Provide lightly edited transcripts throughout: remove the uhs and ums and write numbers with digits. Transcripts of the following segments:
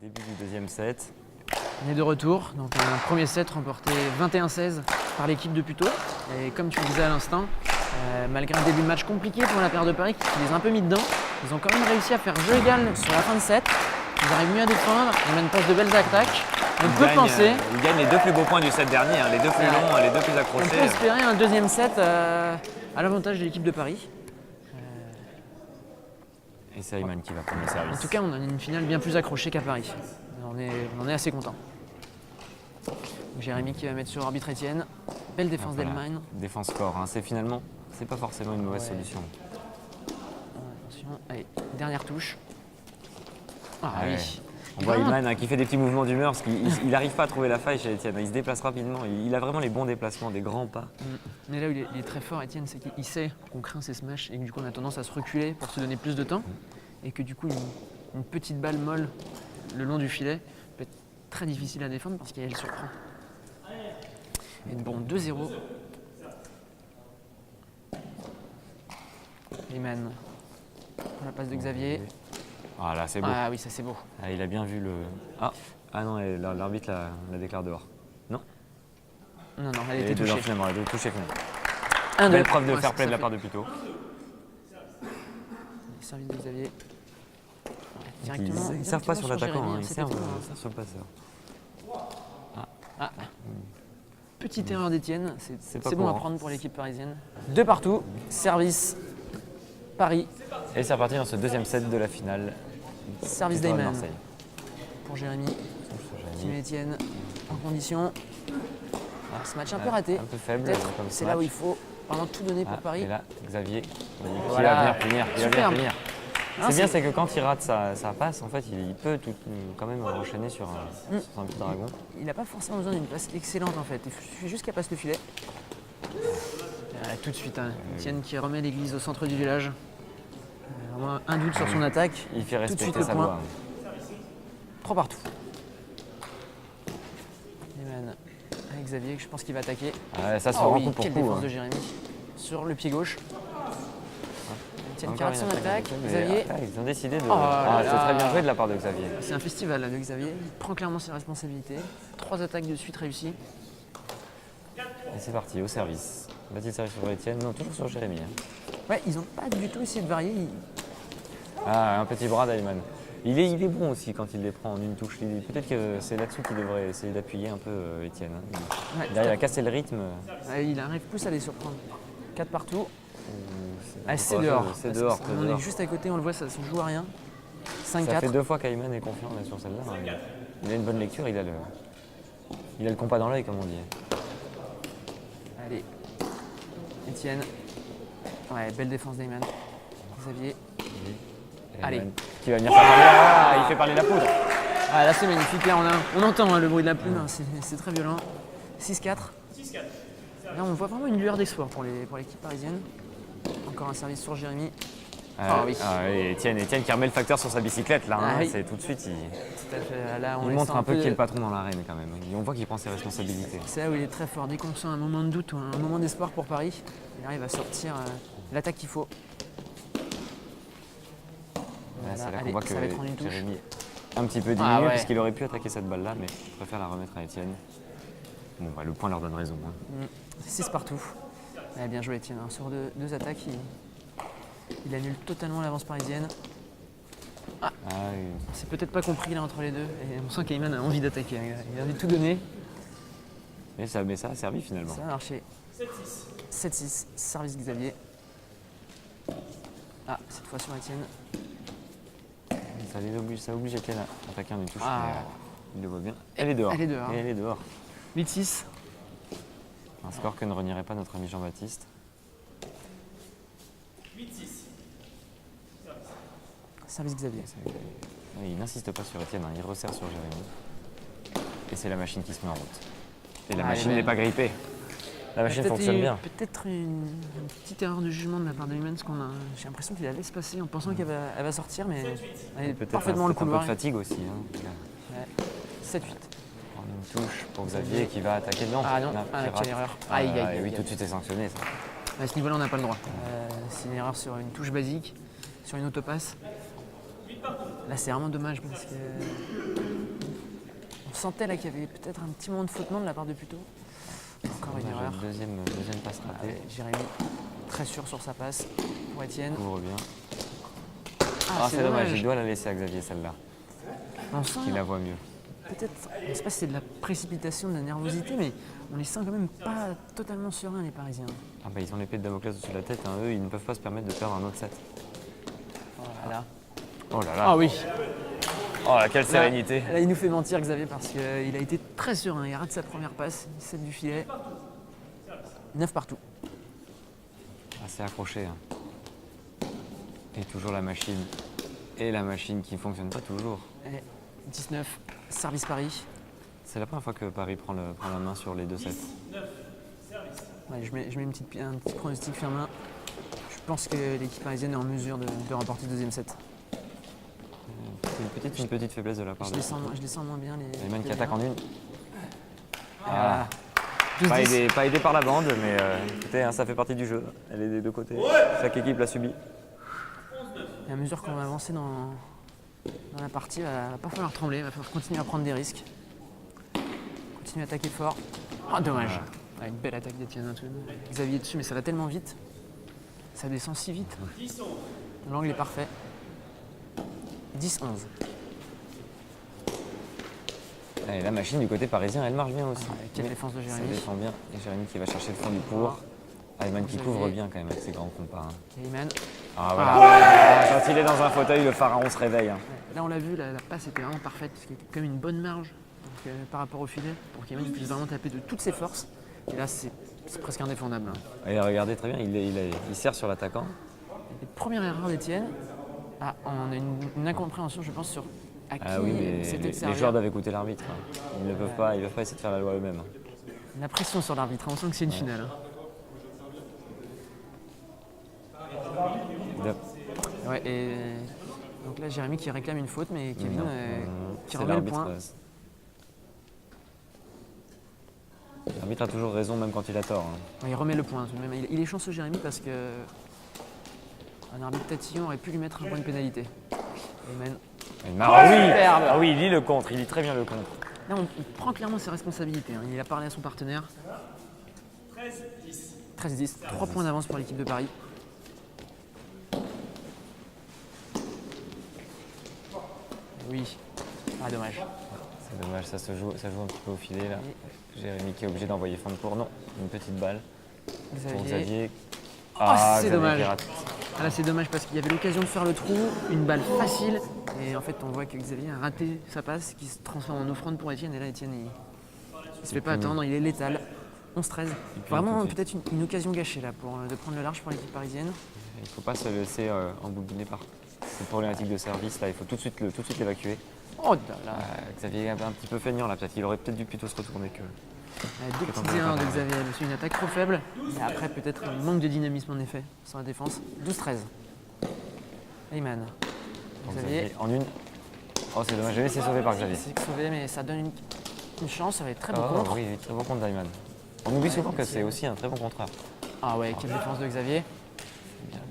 Début du deuxième set. On est de retour, donc un premier set remporté 21-16 par l'équipe de Puteaux. Et comme tu le disais à l'instant, malgré un début de match compliqué pour la paire de Paris qui les a un peu mis dedans, ils ont quand même réussi à faire jeu égal sur la fin de set. Ils arrivent mieux à défendre, ils mènent pas de belles attaques. On peut penser. Ils gagnent les deux plus beaux points du set dernier, hein, les deux plus longs, les deux plus On accrochés. peut espérer un deuxième set à l'avantage de l'équipe de Paris. Et c'est Ayman qui va prendre le service. En tout cas, on a une finale bien plus accrochée qu'à Paris. On en est assez content. Jérémy qui va mettre sur arbitre Etienne. Belle défense d'Elman. Défense score, hein. C'est pas forcément une mauvaise solution. Attention, allez, dernière touche. Ah Ouais. oui. On voit Ayman qui fait des petits mouvements d'humeur parce qu'il n'arrive pas à trouver la faille chez Etienne. Il se déplace rapidement, il a vraiment les bons déplacements, des grands pas. Mais là où il est très fort, Etienne, c'est qu'il sait qu'on craint ses smashs et que du coup on a tendance à se reculer pour se donner plus de temps. Et que du coup une petite balle molle le long du filet peut être très difficile à défendre parce qu'elle surprend. Et bon, 2-0. Ayman pour la passe de Xavier. Ah là, c'est beau. Ah oui, ça c'est beau. Ah, il a bien vu le. Ah non, l'arbitre la déclare dehors. Non. Non, elle Elle était est dedans touchée. finalement, elle est touchée finalement. 1-2. Belle preuve de Ouais, fair play ça de la fait- part de Puteaux. Service de Xavier. Directement. Ils ne servent pas sur l'attaquant, Jérémy, hein, ils c'était servent trop- sur le passeur. Petite erreur d'Etienne, C'est c'est pas bon à courant. prendre pour l'équipe parisienne. Deux partout, service Paris, Et c'est reparti dans ce deuxième set de la finale. service Victoire de d'Ayman Marseille. pour Jérémy, qui Jérémy. met Etienne en condition. Alors, ce match un peu raté, Un peu faible peut-être, comme c'est match. là où il faut vraiment tout donner pour Paris. Et là, Xavier, qui Voilà. va venir punir. Il va Superbe. venir punir. Hein, C'est bien, c'est que quand il rate sa passe, en fait, il peut quand même enchaîner sur un petit dragon. Il n'a pas forcément besoin d'une passe excellente en fait, il suffit juste qu'elle passe le filet. Tout de suite, hein. Etienne qui remet l'église au centre du village. Vraiment un doute sur son attaque. Il fait Tout de suite respecter le sa point. loi. 3 partout. Ayman avec Xavier, je pense qu'il va attaquer. Ouais, ça se Oh rend oui, coup pour quelle coup. défense hein. de Jérémy. Sur le pied gauche. Etienne qui Encore rate une son attaque. mais, Xavier, ils ont décidé de. Oh là C'est là. très bien joué de la part de Xavier. c'est un festival là, de Xavier. Il prend clairement ses responsabilités. 3 attaques de suite réussies. Et c'est parti, au service. Va-t-il service sur Etienne? Non, toujours sur Jérémy. hein. Ouais, ils n'ont pas du tout essayé de varier. Ah, un petit bras d'Ayman. Il est bon aussi quand il les prend en une touche. Peut-être que c'est là-dessus qu'il devrait essayer d'appuyer un peu Etienne. hein. Ouais, Là, il a cassé le rythme. il arrive plus à les surprendre. 4 partout. Ah, c'est pas- dehors. c'est Parce dehors, que c'est on dehors. est juste à côté, on le voit, ça se joue à rien. Ça 5-4. fait 2 fois qu'Ayman est confiant là, sur celle-là. hein. Il a une bonne lecture, il a le compas dans l'œil, comme on dit. Allez, Etienne. Ouais, belle défense d'Ayman. Xavier. Allez. Ayman qui va venir faire parler. Ah, il fait parler la poudre. Ah, là c'est magnifique, là on entend hein, le bruit de la plume, hein, c'est très violent. 6-4. Là on voit vraiment une lueur d'espoir pour l'équipe parisienne. Encore un service sur Jérémy. Ah oui. Etienne qui remet le facteur sur sa bicyclette là. hein. Ah oui. C'est tout de suite. Tout à fait. Là, on Il les montre sent un peu peu- qui est le patron dans l'arène quand même. Et on voit qu'il prend ses responsabilités. C'est là où il est très fort. Dès qu'on sent un moment de doute ou un moment d'espoir pour Paris, il arrive à sortir l'attaque qu'il faut. Là, c'est là allez, qu'on voit que ça va être en une touche. Jérémy est un petit peu diminué ouais. puisqu'il aurait pu attaquer cette balle là, mais je préfère la remettre à Etienne. Bon, bah, le point leur donne raison. hein. 6 partout. Ouais, bien joué Etienne. hein. Sur deux attaques, il annule totalement l'avance parisienne. Ah, oui. C'est peut-être pas compris là entre les deux. Et on sent qu'Ayman a envie d'attaquer. hein. Il a envie de tout donner. mais ça a servi finalement. Ça a marché. 7-6. Service Xavier. Ah, cette fois sur Etienne. Ça oblige Etienne à attaquer en une touche. Ah. mais, il le voit bien. Elle est dehors. Elle est dehors. Et elle est dehors. 8-6. Un score que ne renierait pas notre ami Jean-Baptiste. Service Xavier. Oui, il n'insiste pas sur Etienne, hein, il resserre sur Jérémy. Et c'est la machine qui se met en route. Et la Ah, machine elle est n'est pas grippée. La machine Peut-être fonctionne bien. Peut-être une petite erreur de jugement de la part de Ayman, parce j'ai l'impression qu'il la laisse passer en pensant qu'elle va sortir, mais elle est Peut-être parfaitement le peut-être un peu couloir. de fatigue aussi. hein. 7-8. Prendre une touche pour Xavier qui va attaquer. Non, Ah non, qui quelle rate. erreur. Ah, Aïe, aïe, aïe, oui, aïe. tout de suite c'est sanctionné ça. À ce niveau-là, on n'a pas le droit. C'est une erreur sur une touche basique, sur une autopasse. Là, c'est vraiment dommage parce que on sentait là qu'il y avait peut-être un petit moment de flottement de la part de Puto. Encore une erreur. Deuxième passe ratée. Jérémy, très sûr sur sa passe pour Étienne. Couvre bien. Ah, c'est dommage, il doit la laisser à Xavier celle-là. On sent Qu'il la voit mieux. peut-être, je ne sais pas si c'est de la précipitation, de la nervosité, mais on les sent quand même pas totalement sereins les Parisiens. Ah bah ils ont l'épée de Damoclès au-dessus de la tête, hein. Eux ils ne peuvent pas se permettre de perdre un autre set. Voilà. Oh là là. Ah oui. Oh là, quelle sérénité. Là, il nous fait mentir Xavier parce qu'il a été très serein. Il rate sa première passe, 7 du filet, 9 partout. Assez accroché. Hein. Et toujours la machine. Et la machine qui ne fonctionne pas toujours. Et 19, service Paris. C'est la première fois que Paris prend la main sur les deux sets. Ouais, je mets un petit pronostic ferme. Je pense que l'équipe parisienne est en mesure de remporter le deuxième set. C'est une petite faiblesse de la part Je de les sens moins bien. Ayman qui attaque en une. Voilà. Pas aidé par la bande, mais écoutez, hein, ça fait partie du jeu. Elle est des deux côtés. Chaque équipe l'a subi. Et à mesure qu'on va avancer dans la partie, il va pas falloir trembler, il va falloir continuer à prendre des risques. Continuer à attaquer fort. Oh, dommage. Ouais, une belle attaque d'Étienne Antoine. Xavier dessus, mais ça va tellement vite. Ça descend si vite. L'angle est parfait. 10-11. Et la machine du côté parisien, elle marche bien aussi. Quelle défense de Jérémy. Ça défend bien. Et Jérémy qui va chercher le fond du pour. Ayman qui couvre bien quand même avec ses grands compas. Hein. Ayman. Ah voilà. Ah, quand il est dans un fauteuil, le pharaon se réveille. Hein. Là, on l'a vu, la passe était vraiment parfaite, parce qu'il y a quand même une bonne marge donc, par rapport au filet, pour qu'Ayman puisse vraiment taper de toutes ses forces. Et là, c'est presque indéfendable. Hein. Et regardez très bien, il serre sur l'attaquant. Et première erreur d'Étienne. Ah, on a une incompréhension, je pense, sur à qui Oui, mais c'était de les servir. joueurs doivent écouter l'arbitre. Hein. Ils ne peuvent pas essayer de faire la loi eux-mêmes. La pression sur l'arbitre, on sent que c'est une finale. Hein. Ouais, et donc là, Jérémy qui réclame une faute, mais Kevin qui remet le point. L'arbitre a toujours raison, même quand il a tort. Hein. Ouais, il remet le point. Tout de même. Il est chanceux, Jérémy, parce que un arbitre tatillon aurait pu lui mettre un point de pénalité. Ayman. Ah oui, il lit le contre, il lit très bien le contre. Là, on prend clairement ses responsabilités. Hein. Il a parlé à son partenaire. 13-10. 3 points d'avance pour l'équipe de Paris. Oui. Ah, dommage. C'est dommage, ça joue un petit peu au filet là. Jérémy qui est obligé d'envoyer fin de cours. Non, une petite balle. Pour Xavier. Ah, c'est dommage. Ah, là, c'est dommage parce qu'il y avait l'occasion de faire le trou, une balle facile. Et en fait, on voit que Xavier a raté sa passe qui se transforme en offrande pour Étienne. Et là, Étienne, il se fait pas attendre, il est létal. 11-13. Vraiment, peut-être une occasion gâchée là de prendre le large pour l'équipe parisienne. Il ne faut pas se laisser embobiner par cette problématique de service. Là, il faut tout de suite l'évacuer. Oh là là. Xavier est un petit peu feignant là, peut-être. Il aurait peut-être dû plutôt se retourner que. Deux petits erreurs de Xavier. C'est une attaque trop faible. Et après, peut-être un manque de dynamisme en effet sur la défense. 12-13. Ayman. Xavier en une. Oh, c'est dommage. Xavier s'est sauvé par Xavier. C'est sauvé, mais ça donne une chance. Ça va être très beau contre. Oui, très bon contre d'Ayman. On oublie souvent que c'est aussi un très bon contreur. Ah ouais, quelle défense de Xavier.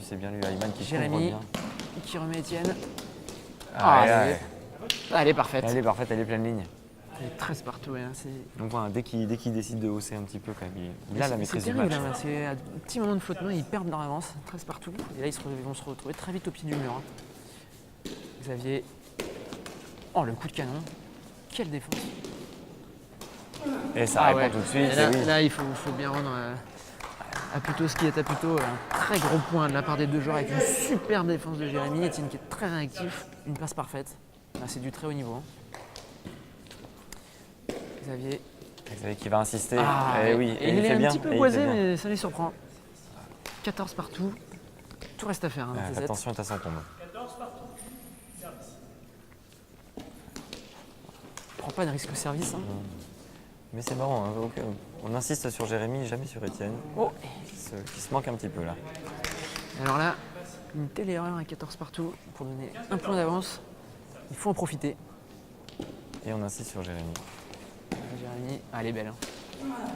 C'est bien lui. Ayman qui Jérémy bien. Qui remet Étienne. Elle est parfaite. Elle est parfaite, elle est pleine ligne. Elle est 13 partout. Ouais, donc voilà, dès qu'il décide de hausser un petit peu, quand même, il a la maîtrise du match. C'est un petit moment de flottement, ils perdent leur avance, 13 partout. Et là, ils vont se retrouver très vite au pied du mur. Hein. Xavier. Oh, le coup de canon. Quelle défense. Et ça répond tout de suite. Là, il faut bien rendre à Puto ce qui est à Puto. Un très gros point de la part des deux joueurs avec une superbe défense de Jérémy. Étienne qui est très réactif. Une passe parfaite. Là, c'est du très haut niveau. Hein. Xavier qui va insister. Il est un petit peu boisé, mais ça les surprend. 14 partout. Tout reste à faire. Hein, attention à son tombe. 14 partout. Service. Prends pas de risque au service. Hein. Mais c'est marrant, hein. On insiste sur Jérémy, jamais sur Étienne. Oh. Qui se manque un petit peu là. Alors là, une telle erreur à 14 partout pour donner un point d'avance. Il faut en profiter. Et on insiste sur Jérémy. Jérémy, elle est belle. Hein.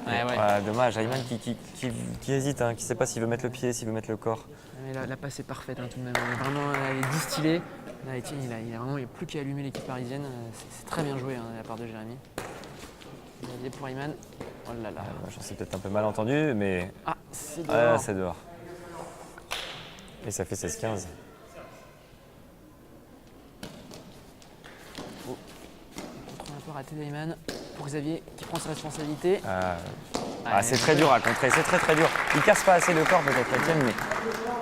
Ouais, ouais. Voilà, dommage, Ayman qui hésite, hein, qui ne sait pas s'il veut mettre le pied, s'il veut mettre le corps. Mais la passe est parfaite hein, tout de même. Vraiment, elle est distillée. Là, Etienne, il a vraiment plus qu'à allumer l'équipe parisienne. C'est très bien joué hein, de la part de Jérémy. Xavier pour Ayman. Oh là là. Moi, j'en sais peut-être un peu mal entendu, mais Ah, c'est ah, dehors. c'est dehors. Et ça fait 16-15. Contrôle un peu raté d'Ayman pour Xavier qui prend sa responsabilité. C'est très dur à contrer, c'est très dur. Il casse pas assez le corps peut-être Etienne, mais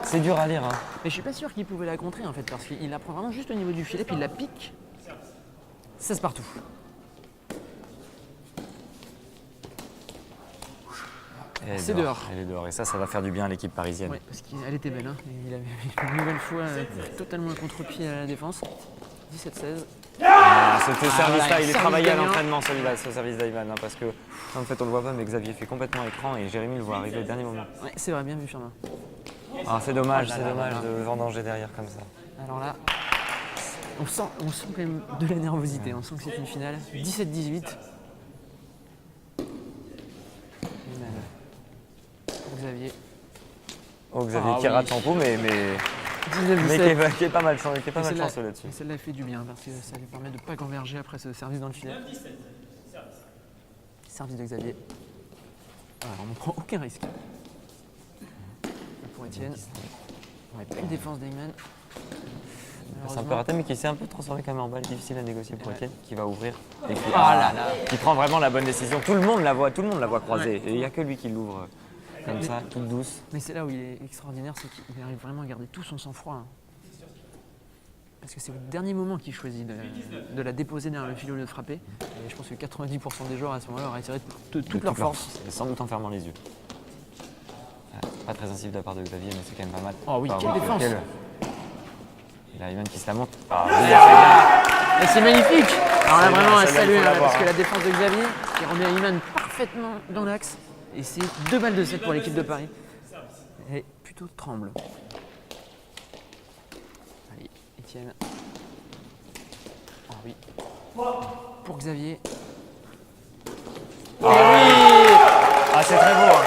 c'est dur à lire. Hein. Mais je suis pas sûr qu'il pouvait la contrer en fait parce qu'il la prend vraiment juste au niveau du filet puis il la pique. 16 partout. C'est dehors. Elle est dehors et ça va faire du bien à l'équipe parisienne. Oui, parce qu'elle était belle. Hein. Il avait une nouvelle fois totalement un contre-pied à la défense. 17-16. Ce service-là, il est service travaillé à gagnant. l'entraînement celui-là, ce service d'Ayman, hein, parce que en fait on le voit pas, mais Xavier fait complètement écran et Jérémy le voit arriver au dernier moment. Ouais, c'est vrai, bien vu Firmin. Ah, c'est dommage, Oh là c'est là dommage là là. de le vendanger derrière comme ça. Alors là, on sent quand même de la nervosité. On sent que c'est une finale. 17-18. Pour Xavier. Oh, Xavier Ah qui oui. rate son coup, mais 19-17. qui est pas mal Et chanceux là-dessus. Celle-là fait du bien parce que ça lui permet de ne pas gamberger après ce service dans le filet. 17. Service. Service de Xavier. Alors, on ne prend aucun risque. Pour Etienne. Ouais, plus de défense d'Ayman. C'est un peu raté, mais qui s'est un peu transformé quand même en balle difficile à négocier pour Etienne, qui va ouvrir et qui, là là. qui prend vraiment la bonne décision. Tout le monde la voit croiser. Et il n'y a que lui qui l'ouvre comme ça, toute douce. Mais c'est là où il est extraordinaire, c'est qu'il arrive vraiment à garder tout son sang-froid. Hein. Parce que c'est au dernier moment qu'il choisit de la déposer derrière le filet au lieu de frapper. Et je pense que 90% des joueurs à ce moment-là auraient tiré toute leur force. Et sans doute en fermant les yeux. Pas très incisif de la part de Xavier, mais c'est quand même pas mal. Oh oui, Enfin, quelle défense. Il y a Ayman qui se la monte. Ah, Et c'est magnifique. Alors là, C'est vraiment bien, à c'est bien, saluer il faut hein, l'avoir, parce que hein. la défense de Xavier qui remet Ayman parfaitement dans l'axe. Et c'est 2 balles de 7 pour l'équipe de Paris. Et plutôt tremble. Allez, Etienne. Oh oui. Pour Xavier. Ah, c'est très beau. Hein.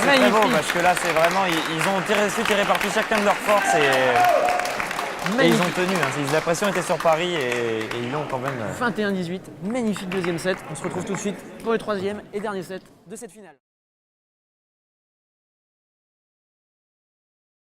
C'est très beau Magnifique. parce que là, c'est vraiment. Ils ont su tirer parti chacun de leurs forces et ils Magnifique. ont tenu. Hein. La pression était sur Paris et ils l'ont quand même. 21-18. Magnifique deuxième set. On se retrouve tout de suite pour le troisième et dernier set de cette finale.